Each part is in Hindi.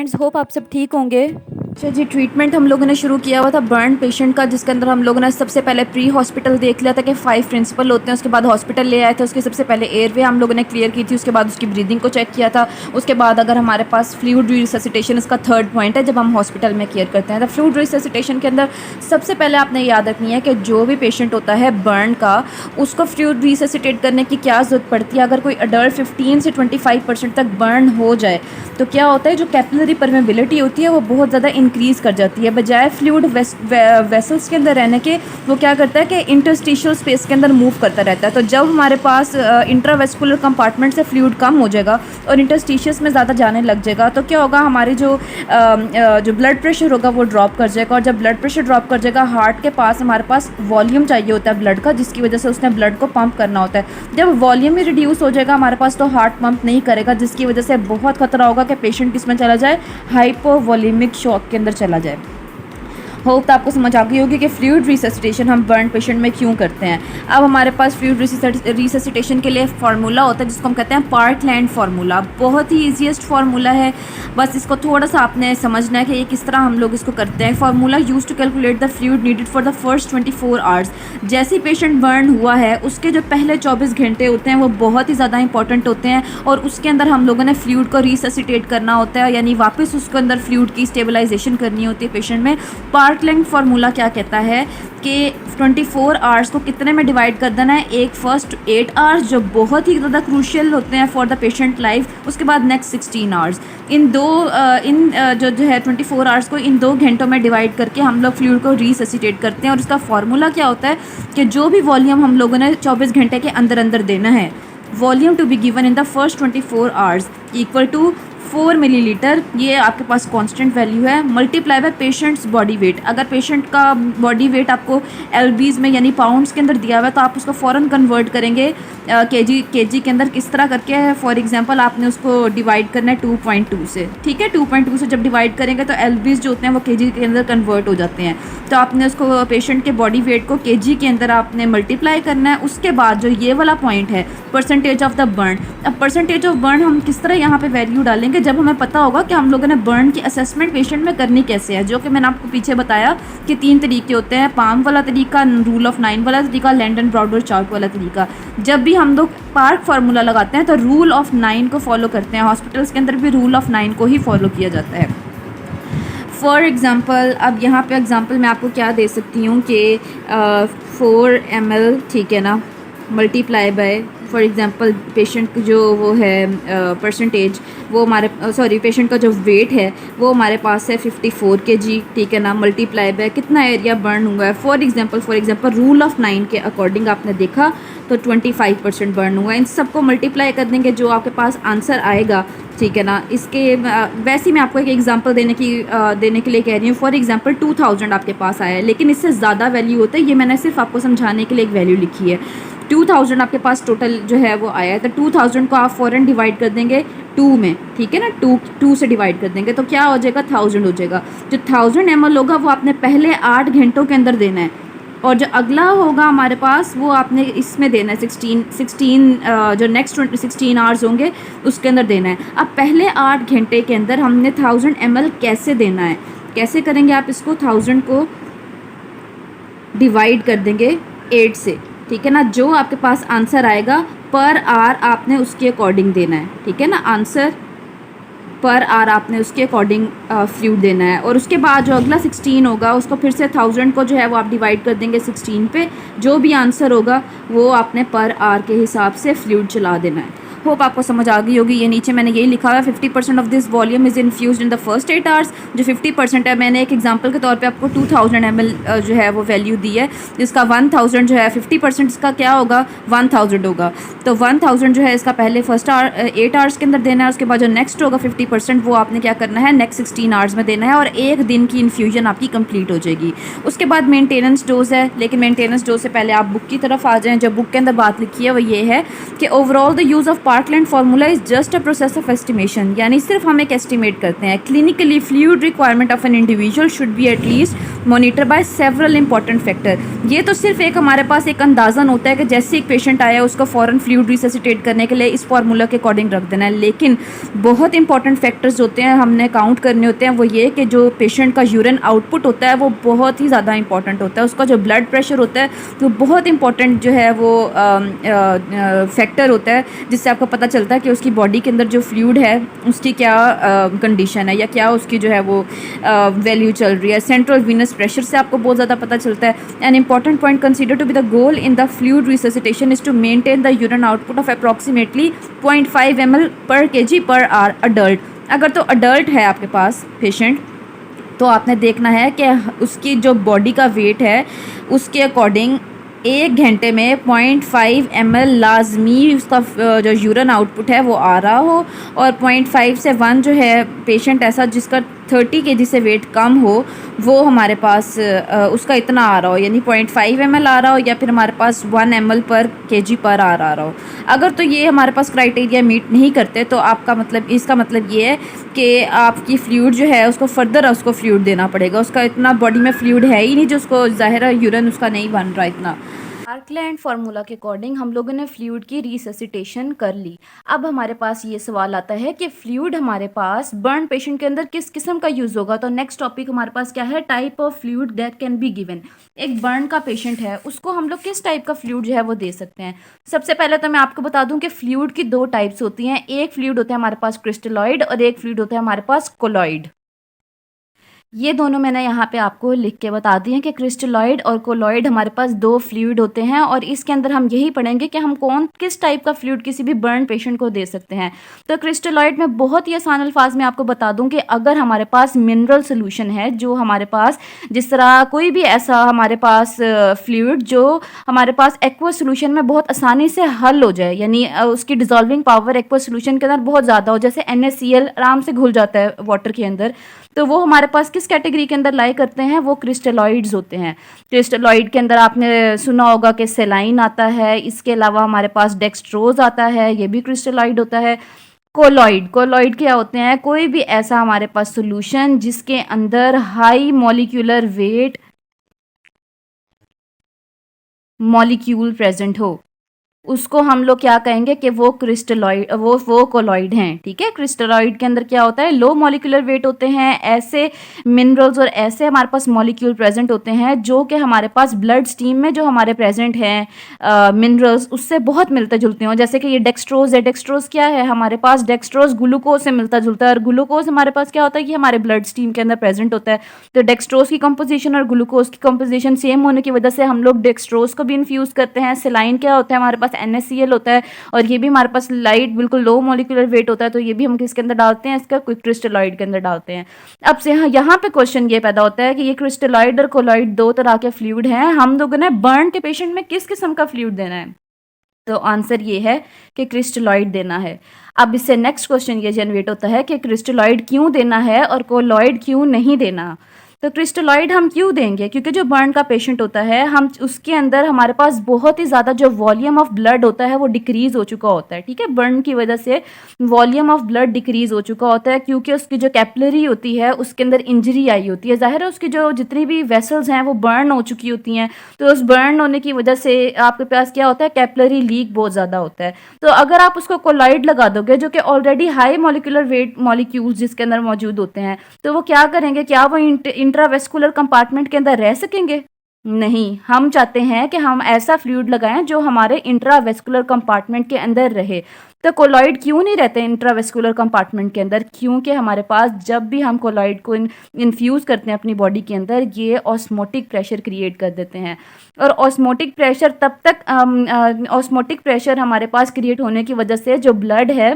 फ्रेंड्स, होप आप सब ठीक होंगे। अच्छा जी, ट्रीटमेंट हम लोगों ने शुरू किया हुआ था बर्न पेशेंट का, जिसके अंदर हम लोगों ने सबसे पहले प्री हॉस्पिटल देख लिया था कि 5 प्रिंसिपल होते हैं। उसके बाद हॉस्पिटल ले आए थे, उसके सबसे पहले एयरवे हम लोगों ने क्लियर की थी, उसके बाद उसकी ब्रीदिंग को चेक किया था। उसके बाद अगर हमारे पास फ्लूइड रिससिटेशन, इसका थर्ड पॉइंट है जब हम हॉस्पिटल में केयर करते हैं। तो फ्लूइड रिससिटेशन के अंदर सबसे पहले आपने याद रखनी है कि जो भी पेशेंट होता है बर्न का, उसको फ्लूइड रिससिटेट करने की क्या ज़रूरत पड़ती है। अगर कोई अडल्ट 15 से 25% तक बर्न हो जाए तो क्या होता है, जो कैपिलरी परमेबिलिटी होती है वो बहुत ज़्यादा इंक्रीज़ कर जाती है। बजाय फ्लूइड वेसल्स के अंदर रहने के, वो क्या करता है कि इंटरस्टिशियल स्पेस के अंदर मूव करता रहता है। तो जब हमारे पास इंट्रावेस्कुलर कंपार्टमेंट से फ्लूइड कम हो जाएगा और इंटरस्टिशियस में ज़्यादा जाने लग जाएगा, तो क्या होगा, हमारी जो ब्लड प्रेशर होगा वो ड्रॉप कर जाएगा। और जब ब्लड प्रेशर ड्रॉप कर जाएगा, हार्ट के पास हमारे पास वॉल्यूम चाहिए होता है ब्लड का, जिसकी वजह से उसने ब्लड को पंप करना होता है। जब वॉल्यूम ही रिड्यूस हो जाएगा हमारे पास, तो हार्ट पंप नहीं करेगा, जिसकी वजह से बहुत खतरा होगा कि पेशेंट किसमें चला जाए, हाइपोवॉल्यूमिक शॉक के अंदर चला जाए। होप तो आपको समझ आ गई होगी कि फ्लूइड रिससिटेशन हम बर्न पेशेंट में क्यों करते हैं। अब हमारे पास फ्लूइड रिससिटेशन के लिए फार्मूला होता है जिसको हम कहते हैं पार्कलैंड फार्मूला। बहुत ही ईजीएस्ट फार्मूला है, बस इसको थोड़ा सा आपने समझना है कि ये किस तरह हम लोग इसको करते हैं। Formula use to calculate the fluid needed for the first 24 hours. जैसे ही पेशेंट बर्न हुआ है, उसके जो पहले 24 घंटे होते हैं वो बहुत ही ज़्यादा इंपॉर्टेंट होते हैं, और उसके अंदर हम लोगों ने फ्लूइड को रिससिटेट करना होता है, यानी वापस उसके अंदर फ्लूइड की स्टेबलाइजेशन करनी होती है पेशेंट में। पार्कलैंड फार्मूला क्या कहता है कि 24 आवर्स को कितने में डिवाइड कर देना है। एक फर्स्ट 8 आवर्स जो बहुत ही ज़्यादा क्रूशियल होते हैं फॉर द पेशेंट लाइफ, उसके बाद नेक्स्ट 16 आवर्स। इन जो है 24 आवर्स को इन 2 घंटों में डिवाइड करके हम लोग फ्लूइड को रिससिटेट करते हैं। और इसका फार्मूला क्या होता है कि जो भी वॉल्यूम हम लोगों ने 24 घंटे के अंदर अंदर देना है, volume to be given in the first 24 hours equal to 4 millilitre, ये आपके पास कांस्टेंट वैल्यू है, multiply by patients body weight. अगर पेशेंट का बॉडी वेट आपको एलबीज में यानी पाउंड्स के अंदर दिया हुआ है, तो आप उसको फ़ौरन कन्वर्ट करेंगे केजी के अंदर। किस तरह करके है, फॉर एग्जांपल आपने उसको डिवाइड करना है 2.2 से, ठीक है। 2.2 से जब डिवाइड करेंगे तो एलबीज जो होते हैं वो केजी के अंदर कन्वर्ट हो जाते हैं। तो आपने उसको पेशेंट के बॉडी वेट को केजी के अंदर आपने मल्टीप्लाई करना है। उसके बाद जो ये वाला पॉइंट है, परसेंटेज ऑफ द बर्न। अब परसेंटेज ऑफ बर्न हम किस तरह यहाँ पे वैल्यू डालेंगे, जब हमें पता होगा कि हम लोगों ने बर्न की असेसमेंट पेशेंट में करनी कैसे है, जो कि मैंने आपको पीछे बताया कि 3 तरीके होते हैं, पाम वाला तरीका, रूल ऑफ 9 वाला तरीका, लैंडन ब्रॉडर चार्ट वाला तरीका। जब भी हम लोग पार्क फार्मूला लगाते हैं तो रूल ऑफ 9 को फॉलो करते हैं। हॉस्पिटल्स के अंदर भी रूल ऑफ 9 को ही फॉलो किया जाता है। फॉर एग्ज़ाम्पल, अब यहाँ पे एग्ज़ाम्पल मैं आपको क्या दे सकती हूँ कि 4 ml, ठीक है ना, multiply by for example patient जो वो है परसेंटेज, वो हमारे पेशेंट का जो वेट है वो हमारे पास है 54 kg, ठीक है ना, मल्टीप्लाई बाय कितना एरिया बर्न हुआ है। फॉर एग्ज़ाम्पल रूल ऑफ 9 के अकॉर्डिंग आपने देखा तो 25% बर्न हुआ है। इन सबको मल्टीप्लाई कर देंगे, जो आपके पास आंसर आएगा, ठीक है ना। इसके वैसे ही मैं आपको एक एग्जांपल देने के लिए कह रही हूँ। फॉर एग्जांपल 2000 आपके पास आया है, लेकिन इससे ज़्यादा वैल्यू होता है, ये मैंने सिर्फ आपको समझाने के लिए एक वैल्यू लिखी है। 2000 आपके पास टोटल जो है वो आया है, तो 2000 को आप फ़ौरन डिवाइड कर देंगे 2 में, ठीक है ना। 2 से डिवाइड कर देंगे तो क्या हो जाएगा, 1000 हो जाएगा। जो 1000 ml होगा वो आपने पहले 8 घंटों के अंदर देना है, और जो अगला होगा हमारे पास वो आपने इसमें देना है 16 जो नेक्स्ट 16 आवर्स होंगे उसके अंदर देना है। अब पहले 8 घंटे के अंदर हमने 1000 ml कैसे देना है, कैसे करेंगे आप इसको, 1000 को डिवाइड कर देंगे 8 से, ठीक है ना। जो आपके पास आंसर आएगा पर आवर आपने उसके अकॉर्डिंग देना है, ठीक है ना। आंसर पर आवर आपने उसके अकॉर्डिंग फ्लूइड देना है। और उसके बाद जो अगला 16 होगा उसको फिर से 1000 को जो है वो आप डिवाइड कर देंगे 16 पे। जो भी आंसर होगा वो आपने पर आवर के हिसाब से फ्लूइड चला देना है। होप आपको समझ आ गई होगी। ये नीचे मैंने यही लिखा हुआ है, 50% of this volume is infused in the first 8 hours. जो 50% है, मैंने एक एग्जांपल के तौर पे आपको 2000 ml जो है वो वैल्यू दी है, जिसका 1000 जो है 50% इसका क्या होगा, 1000 होगा। तो 1000 जो है इसका पहले फर्स्ट 8 आवर्स के अंदर देना है। उसके बाद जो नेक्स्ट होगा 50% वो आपने क्या करना है, नेक्स्ट 16 आवर्स में देना है, और 1 दिन की इन्फ्यूजन आपकी कंप्लीट हो जाएगी। उसके बाद मेंटेनेंस डोज है, लेकिन मेंटेनेंस डोज से पहले आप बुक की तरफ आ जाएँ। जो बुक के अंदर बात लिखी है वो ये है कि overall the use of parkland formula is just a process of estimation, यानी सिर्फ हम एक एस्टिमेट करते हैं। Clinically fluid requirement of an individual should be at least monitor by several important factor. ये तो सिर्फ एक हमारे पास एक अंदाज़न होता है कि जैसे एक पेशेंट आया उसको फ़ौरन फ्लूइड रिससिटेट करने के लिए इस फार्मूला के अकॉर्डिंग रख देना है, लेकिन बहुत इंपॉर्टेंट फैक्टर्स होते हैं हमने काउंट करने होते हैं। वो ये कि जो पेशेंट का यूरिन आउटपुट होता है वो बहुत ही ज़्यादा इंपॉर्टेंट होता है, उसका जो ब्लड प्रेशर होता है तो बहुत इंपॉर्टेंट जो है वो फैक्टर होता है, जिससे आपको पता चलता है कि उसकी बॉडी के अंदर जो फ्लूइड है उसकी क्या कंडीशन है या क्या उसकी जो है वो वैल्यू चल रही है। सेंट्रल वीनस प्रेशर से आपको बहुत ज़्यादा पता चलता है। An important point consider to be the goal in the fluid resuscitation is to maintain the urine output of approximately 0.5 ml per kg per hour adult. अगर तो अडल्ट है आपके पास पेशेंट तो आपने देखना है कि उसकी जो बॉडी का वेट है उसके अकॉर्डिंग 1 घंटे में 0.5 ml लाजमी उसका जो यूरिन आउटपुट है वो आ रहा हो, और 0.5 से 1 जो है पेशेंट ऐसा जिसका 30 kg से वेट कम हो वो हमारे पास उसका इतना आ रहा हो, यानी 0.5 ml आ रहा हो या फिर हमारे पास 1 ml पर kg पर आर आ रहा हो। अगर तो ये हमारे पास क्राइटेरिया मीट नहीं करते तो आपका मतलब इसका मतलब ये है कि आपकी फ्लूइड जो है उसको फर्दर उसको फ्लूइड देना पड़ेगा, उसका इतना बॉडी में फ्लूइड है ही नहीं जो उसको ज़ाहिर है यूरिन उसका नहीं बन रहा इतना। पार्कलैंड फार्मूला के अकॉर्डिंग हम लोगों ने फ्लूइड की रिससिटेशन कर ली। अब हमारे पास ये सवाल आता है कि फ्लूइड हमारे पास बर्न पेशेंट के अंदर किस किस्म का यूज़ होगा। तो नेक्स्ट टॉपिक हमारे पास क्या है, type of fluid that can be given. एक बर्न का पेशेंट है उसको हम लोग किस टाइप का फ्लूइड जो है वो दे सकते हैं। सबसे पहले तो मैं आपको बता दूं कि फ्लूइड की 2 टाइप्स होती हैं। एक फ्लूइड होता है हमारे पास क्रिस्टलॉइड और एक फ्लूइड होता है हमारे पास कोलॉइड। ये दोनों मैंने यहाँ पे आपको लिख के बता दिए कि क्रिस्टलॉइड और कोलॉइड हमारे पास 2 फ्लूइड होते हैं, और इसके अंदर हम यही पढ़ेंगे कि हम किस टाइप का फ्लूइड किसी भी बर्न पेशेंट को दे सकते हैं। तो क्रिस्टलॉइड में बहुत ही आसान अल्फाज में आपको बता दूं कि अगर हमारे पास मिनरल सोल्यूशन है, जो हमारे पास जिस तरह कोई भी ऐसा हमारे पास फ्लूइड जो हमारे पास एक्वा सोल्यूशन में बहुत आसानी से हल हो जाए, यानी उसकी डिजॉल्विंग पावर एक्वा सोल्यूशन के अंदर बहुत ज़्यादा हो, जैसे NaCl आराम से घुल जाता है वाटर के अंदर, तो वो हमारे पास किस कैटेगरी के अंदर लाई करते हैं, वो क्रिस्टलॉइड्स होते हैं। क्रिस्टलॉइड के अंदर आपने सुना होगा कि सेलाइन आता है, इसके अलावा हमारे पास डेक्सट्रोज आता है, ये भी क्रिस्टलॉइड होता है। कोलॉइड क्या होते हैं, कोई भी ऐसा हमारे पास सोल्यूशन जिसके अंदर high molecular weight molecule present हो, उसको हम लोग क्या कहेंगे कि वो क्रिस्टलॉइड वो कोलॉइड हैं। ठीक है, क्रिस्टलॉइड के अंदर क्या होता है, लो मॉलिक्यूलर वेट होते हैं, ऐसे मिनरल्स और ऐसे हमारे पास मॉलिक्यूल प्रेजेंट होते हैं जो कि हमारे पास ब्लड स्ट्रीम में जो हमारे प्रेजेंट हैं मिनरल्स उससे बहुत मिलते जुलते हैं। जैसे कि ये डेक्सट्रोज है, डेक्सट्रोज क्या है हमारे पास, डेक्सट्रोज ग्लूकोज से मिलता जुलता है, और ग्लूकोज हमारे पास क्या होता है कि हमारे ब्लड स्ट्रीम के अंदर प्रेजेंट होता है। तो डेक्सट्रोज की कंपोजिशन और ग्लूकोज की कंपोजिशन सेम होने की वजह से हम लोग डेक्सट्रोज को भी इन्फ्यूज़ करते हैं। सेलाइन क्या होता है हमारे पास, NaCl होता है, और ये भी हमारे पास लाइट बिल्कुल लो मॉलिक्यूलर वेट होता है, तो ये भी हम किसके अंदर डालते हैं, इसका क्विक क्रिस्टलॉइड के अंदर डालते हैं। अब से यहाँ पे क्वेश्चन ये पैदा होता है कि ये क्रिस्टलॉइड और कोलॉइड 2 तरह के फ्लूइड हैं, हम लोगों ने बर्न के पेशेंट में किस किस्म का फ्लूइड देना है। तो आंसर ये है कि क्रिस्टलॉइड देना है। अब इससे नेक्स्ट क्वेश्चन ये जनरेट होता है कि क्रिस्टलॉइड क्यों देना है और कोलॉइड क्यों नहीं देना। तो क्रिस्टलॉइड हम क्यों देंगे, क्योंकि जो बर्न का पेशेंट होता है हम उसके अंदर हमारे पास बहुत ही ज़्यादा जो वॉल्यूम ऑफ ब्लड होता है वो डिक्रीज हो चुका होता है। ठीक है, बर्न की वजह से वॉल्यूम ऑफ ब्लड डिक्रीज हो चुका होता है, क्योंकि उसकी जो कैपिलरी होती है उसके अंदर इंजरी आई होती है। ज़ाहिर है उसकी जो जितनी भी वेसल्स हैं वो बर्न हो चुकी होती हैं, तो उस बर्न होने की वजह से आपके पास क्या होता है, कैपिलरी लीक बहुत ज़्यादा होता है। तो अगर आप उसको कोलॉइड लगा दोगे जो कि already high molecular weight molecules जिसके अंदर मौजूद होते हैं, तो वो क्या करेंगे, क्या वो इंट्रावेस्कुलर कंपार्टमेंट के अंदर रह सकेंगे? नहीं, हम चाहते हैं कि हम ऐसा फ्लूइड लगाएं जो हमारे इंट्रावेस्कुलर कंपार्टमेंट के अंदर रहे। तो कोलॉइड क्यों नहीं रहते इंट्रावेस्कुलर कंपार्टमेंट के अंदर, क्योंकि हमारे पास जब भी हम कोलॉइड को इन्फ्यूज़ करते हैं अपनी बॉडी के अंदर, ये ऑस्मोटिक प्रेशर क्रिएट कर देते हैं, और ऑस्मोटिक प्रेशर तब तक ऑस्मोटिक प्रेशर हमारे पास क्रिएट होने की वजह से जो ब्लड है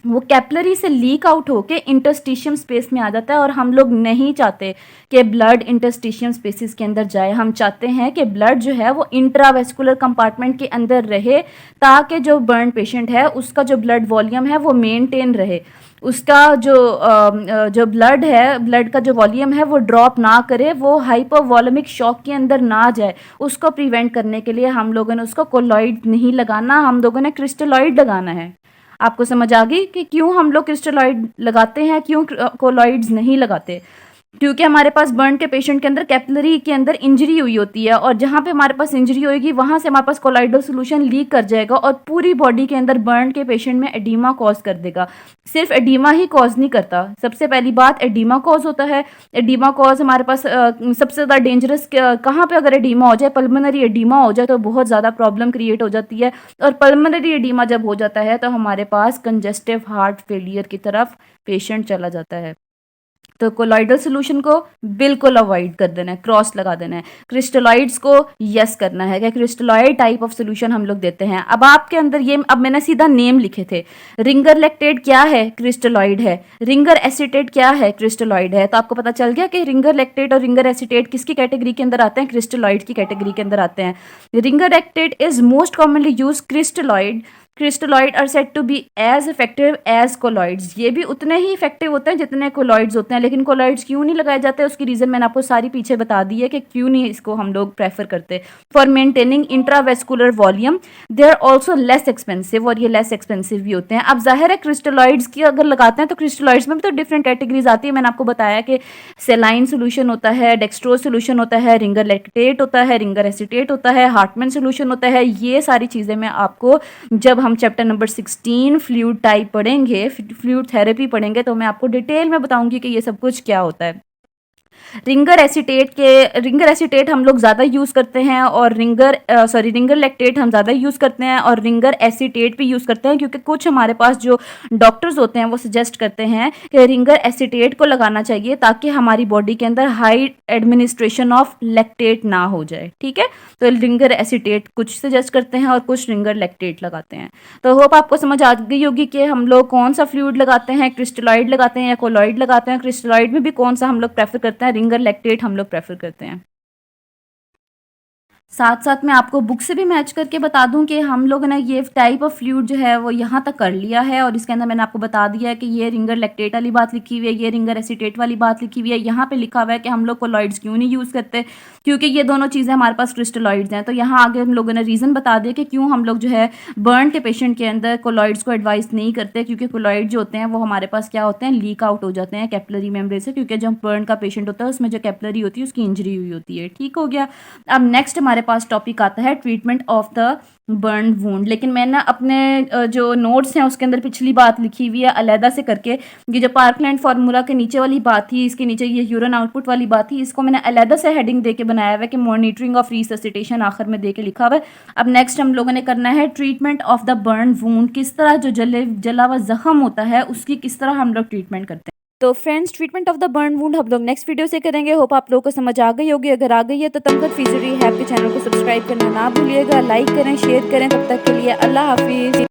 वो कैपिलरी से लीक आउट होके इंटरस्टिशियम स्पेस में आ जाता है, और हम लोग नहीं चाहते कि ब्लड इंटरस्टिशियम स्पेसिस के अंदर जाए। हम चाहते हैं कि ब्लड जो है वो इंट्रावेस्कुलर कंपार्टमेंट के अंदर रहे, ताकि जो बर्न पेशेंट है उसका जो ब्लड वॉल्यूम है वो मेंटेन रहे, उसका जो ब्लड है, ब्लड का जो वॉल्यूम है वो ड्रॉप ना करे, वो हाइपोवॉलेमिक शॉक के अंदर ना जाए। उसको प्रिवेंट करने के लिए हम लोगों ने उसको कोलॉइड नहीं लगाना, हम लोगों ने क्रिस्टलॉइड लगाना है। आपको समझ आ गई कि क्यों हम लोग क्रिस्टलॉइड लगाते हैं, क्यों कोलॉइड्स नहीं लगाते। क्योंकि हमारे पास बर्न के पेशेंट के अंदर कैपिलरी के अंदर इंजरी हुई होती है और जहाँ पे हमारे पास इंजरी होगी वहाँ से हमारे पास कोलाइडल सोल्यूशन लीक कर जाएगा और पूरी बॉडी के अंदर बर्न के पेशेंट में एडीमा कॉज कर देगा। सिर्फ एडीमा ही कॉज नहीं करता, सबसे पहली बात एडीमा कॉज होता है। एडीमा कॉज हमारे पास सबसे ज़्यादा डेंजरस कहाँ पे अगर एडीमा हो जाए, पल्मोनरी एडीमा हो जाए तो बहुत ज़्यादा प्रॉब्लम क्रिएट हो जाती है। और पल्मोनरी एडीमा जब हो जाता है तो हमारे पास कंजेस्टिव हार्ट फेलियर की तरफ पेशेंट चला जाता है। तो कोलॉइडल सोल्यूशन को बिल्कुल अवॉइड कर देना है, क्रॉस लगा देना है। क्रिस्टलॉइड्स को यस करना है कि क्रिस्टलॉइड टाइप ऑफ सोल्यूशन हम लोग देते हैं। अब आपके अंदर ये, अब मैंने सीधा नेम लिखे थे, रिंगर लैक्टेट क्या है, क्रिस्टलॉइड है। रिंगर एसिटेट क्या है, क्रिस्टलॉइड है। तो आपको पता चल गया कि रिंगर लैक्टेट और रिंगर एसिटेट किसकी कैटेगरी के अंदर आते हैं, क्रिस्टलॉइड की कैटेगरी के अंदर आते हैं। Ringer lactate is most commonly use crystalloid. Crystalloid are said to be as effective as colloids. ये भी उतने ही इफेक्टिव होते हैं जितने कोलॉइड्स होते हैं, लेकिन कोलॉइड्स क्यों नहीं लगाए जाते उसकी रीज़न मैंने आपको सारी पीछे बता दी है कि क्यों नहीं इसको हम लोग प्रेफर करते। For maintaining intravascular volume they are also less expensive, और ये लेस एक्सपेंसिव भी होते हैं। अब जाहिर है क्रिस्टलॉइड्स की अगर लगाते हैं तो क्रिस्टलॉइड्स में भी तो डिफरेंट कैटेगरीज आती है। मैंने आपको बताया कि सेलाइन सोल्यूशन होता है, डेक्सट्रोज सोल्यूशन होता है, रिंगर लैक्टेट होता है, रिंगर एसिटेट होता है, हार्टमैन सोल्यूशन होता है। ये सारी चीज़ें मैं आपको जब हम चैप्टर नंबर 16 फ्लूइड टाइप पढ़ेंगे, फ्लूइड थेरेपी पढ़ेंगे, तो मैं आपको डिटेल में बताऊंगी कि ये सब कुछ क्या होता है। रिंगर एसिटेट हम लोग ज़्यादा यूज़ करते हैं और रिंगर लैक्टेट हम ज़्यादा यूज़ करते हैं और रिंगर एसिटेट भी यूज़ करते हैं, क्योंकि कुछ हमारे पास जो डॉक्टर्स होते हैं वो सजेस्ट करते हैं कि रिंगर एसिटेट को लगाना चाहिए ताकि हमारी बॉडी के अंदर हाई एडमिनिस्ट्रेशन ऑफ लैक्टेट ना हो जाए। ठीक है, तो रिंगर एसिटेट कुछ सजेस्ट करते हैं और कुछ रिंगर लैक्टेट लगाते हैं। तो होप आपको समझ आ गई होगी कि हम लोग कौन सा फ्लूइड लगाते हैं, क्रिस्टलॉइड लगाते हैं या कोलॉइड लगाते हैं। क्रिस्टलॉइड में भी कौन सा हम लोग प्रेफर करते हैं, रिंगर लैक्टेट हम लोग प्रेफर करते हैं। साथ साथ मैं आपको बुक से भी मैच करके बता दूं कि हम लोगों ने ये टाइप ऑफ फ्लूइड जो है वो यहाँ तक कर लिया है और इसके अंदर मैंने आपको बता दिया है कि ये रिंगर लैक्टेट वाली बात लिखी हुई है, ये रिंगर एसिटेट वाली बात लिखी हुई है। यहाँ पे लिखा हुआ है कि हम लोग कोलॉइड्स क्यों नहीं यूज़ करते, क्योंकि ये दोनों चीज़ें हमारे पास क्रिस्टलॉइड्स हैं। तो यहाँ आगे हम लोगों ने रीज़न बता दिया कि क्यों हम लोग जो है बर्न के पेशेंट के अंदर कोलॉइड्स को एडवाइस नहीं करते, क्योंकि कोलॉइड जो होते हैं वो हमारे पास क्या होते हैं, लीक आउट हो जाते हैं कैपिलरी मेम्ब्रेन से, क्योंकि जब बर्न का पेशेंट होता है उसमें जो कैपिलरी होती है उसकी इंजरी हुई होती है। ठीक हो गया। अब नेक्स्ट हमारे पास टॉपिक आता है treatment of the burn wound. लेकिन मैंने अपने जो नोट्स हैं उसके अंदर पिछली बात लिखी हुई है अलहदा से करके। ये जो पार्कलैंड फार्मूला के नीचे वाली बात थी, इसके नीचे ये यूरिन आउटपुट वाली बात थी, इसको मैंने अलहदा से हेडिंग दे के बनाया हुआ है कि मॉनिटरिंग ऑफ रिससिटेशन आखिर में दे के लिखा हुआ है। अब नेक्स्ट हम लोगों ने करना है treatment of the burn wound. किस तरह जो जला हुआ जख्म होता है उसकी किस तरह हम लोग ट्रीटमेंट करते हैं। तो friends, treatment of the burn wound हम लोग नेक्स्ट वीडियो से करेंगे। होप आप लोगों को समझ आ गई होगी। अगर आ गई है तो तमगत फिजियोलॉजी हैप के चैनल को सब्सक्राइब करना ना भूलिएगा, लाइक करें, शेयर करें। तब तक के लिए अल्लाह हाफिज़।